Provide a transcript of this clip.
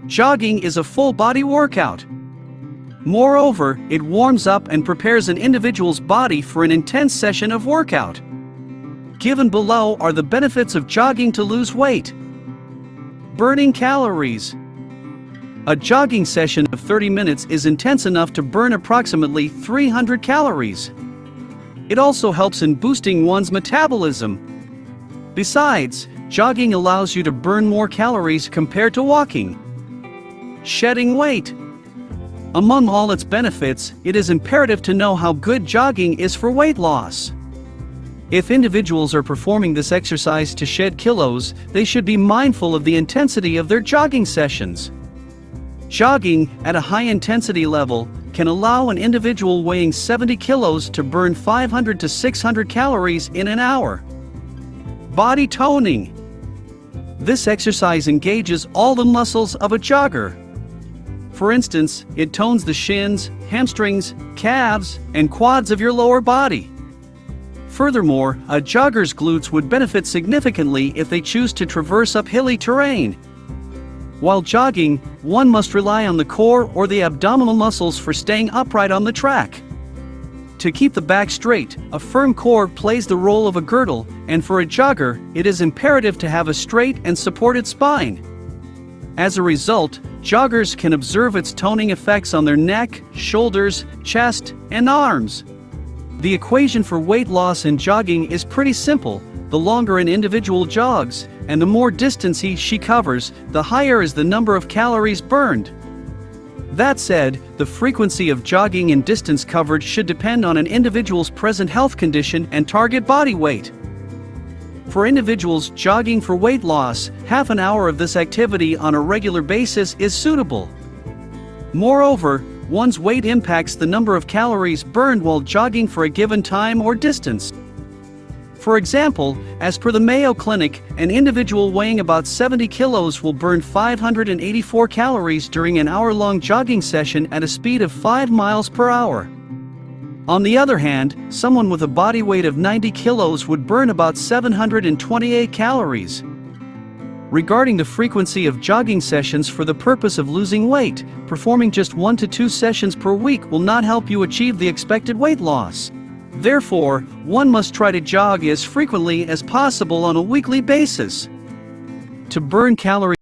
Jogging is a full-body workout. Moreover, it warms up and prepares an individual's body for an intense session of workout. Given below are the benefits of jogging to lose weight. Burning calories. A jogging session of 30 minutes is intense enough to burn approximately 300 calories. It also helps in boosting one's metabolism. Besides, jogging allows you to burn more calories compared to walking. Shedding weight. Among all its benefits, it is imperative to know how good jogging is for weight loss. If individuals are performing this exercise to shed kilos, they should be mindful of the intensity of their jogging sessions. Jogging, at a high-intensity level, can allow an individual weighing 70 kilos to burn 500 to 600 calories in an hour. Body toning. This exercise engages all the muscles of a jogger. For instance, it tones the shins, hamstrings, calves, and quads of your lower body. Furthermore, a jogger's glutes would benefit significantly if they choose to traverse up hilly terrain. While jogging, one must rely on the core or the abdominal muscles for staying upright on the track. To keep the back straight, a firm core plays the role of a girdle, and for a jogger, it is imperative to have a straight and supported spine. As a result, joggers can observe its toning effects on their neck, shoulders, chest, and arms. The equation for weight loss in jogging is pretty simple. The longer an individual jogs, and the more distance she covers, the higher is the number of calories burned. That said, the frequency of jogging and distance covered should depend on an individual's present health condition and target body weight. For individuals jogging for weight loss, half an hour of this activity on a regular basis is suitable. Moreover, one's weight impacts the number of calories burned while jogging for a given time or distance. For example, as per the Mayo Clinic, an individual weighing about 70 kilos will burn 584 calories during an hour-long jogging session at a speed of 5 miles per hour. On the other hand, someone with a body weight of 90 kilos would burn about 728 calories. Regarding the frequency of jogging sessions for the purpose of losing weight, performing just 1 to 2 sessions per week will not help you achieve the expected weight loss. Therefore, one must try to jog as frequently as possible on a weekly basis. To burn calories